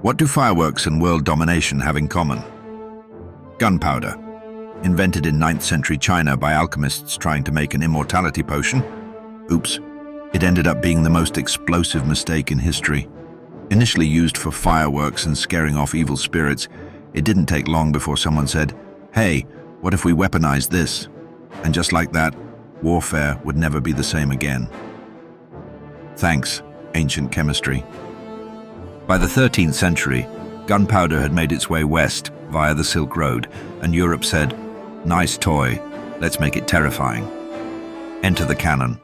What do fireworks and world domination have in common? Gunpowder, invented in 9th century China by alchemists trying to make an immortality potion. Oops, it ended up being the most explosive mistake in history. Initially used for fireworks and scaring off evil spirits, it didn't take long before someone said, "Hey, what if we weaponize this?" And just like that, warfare would never be the same again. Thanks, ancient chemistry. By the 13th century, gunpowder had made its way west via the Silk Road, and Europe said, "Nice toy, let's make it terrifying." Enter the cannon.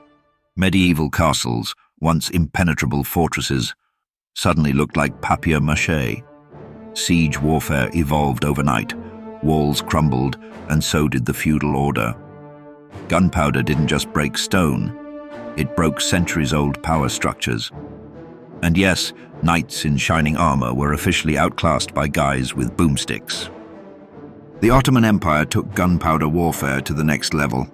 Medieval castles, once impenetrable fortresses, suddenly looked like papier-mâché. Siege warfare evolved overnight. Walls crumbled, and so did the feudal order. Gunpowder didn't just break stone, it broke centuries-old power structures. And yes, knights in shining armor were officially outclassed by guys with boomsticks. The Ottoman Empire took gunpowder warfare to the next level.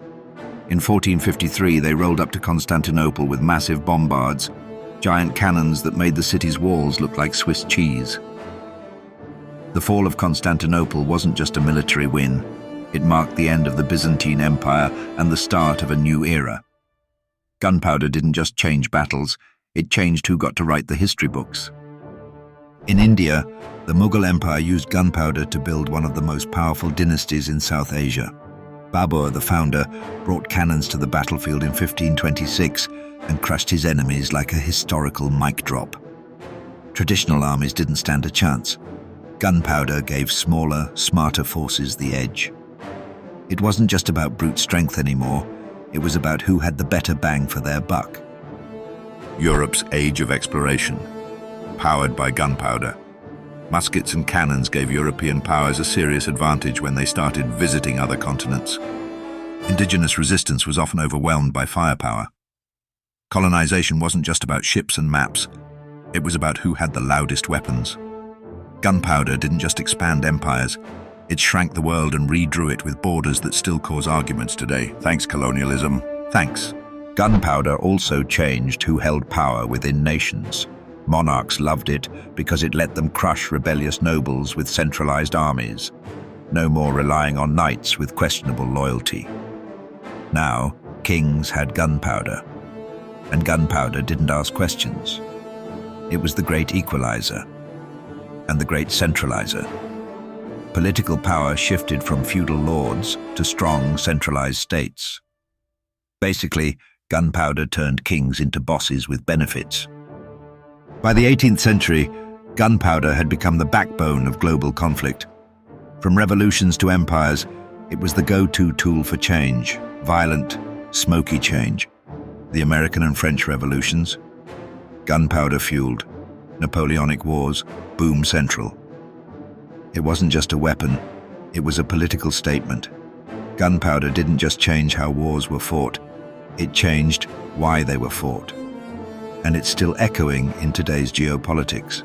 In 1453, they rolled up to Constantinople with massive bombards, giant cannons that made the city's walls look like Swiss cheese. The fall of Constantinople wasn't just a military win. It marked the end of the Byzantine Empire and the start of a new era. Gunpowder didn't just change battles, it changed who got to write the history books. In India, the Mughal Empire used gunpowder to build one of the most powerful dynasties in South Asia. Babur, the founder, brought cannons to the battlefield in 1526 and crushed his enemies like a historical mic drop. Traditional armies didn't stand a chance. Gunpowder gave smaller, smarter forces the edge. It wasn't just about brute strength anymore, it was about who had the better bang for their buck. Europe's age of exploration, powered by gunpowder. Muskets and cannons gave European powers a serious advantage when they started visiting other continents. Indigenous resistance was often overwhelmed by firepower. Colonization wasn't just about ships and maps, it was about who had the loudest weapons. Gunpowder didn't just expand empires, it shrank the world and redrew it with borders that still cause arguments today. Thanks, colonialism. Thanks. Gunpowder also changed who held power within nations. Monarchs loved it because it let them crush rebellious nobles with centralized armies. No more relying on knights with questionable loyalty. Now, kings had gunpowder. And gunpowder didn't ask questions. It was the great equalizer and the great centralizer. Political power shifted from feudal lords to strong, centralized states. Basically, gunpowder turned kings into bosses with benefits. By the 18th century, gunpowder had become the backbone of global conflict. From revolutions to empires, it was the go-to tool for change, violent, smoky change. The American and French revolutions, gunpowder-fueled. Napoleonic Wars, boom central. It wasn't just a weapon, it was a political statement. Gunpowder didn't just change how wars were fought, it changed why they were fought. And it's still echoing in today's geopolitics.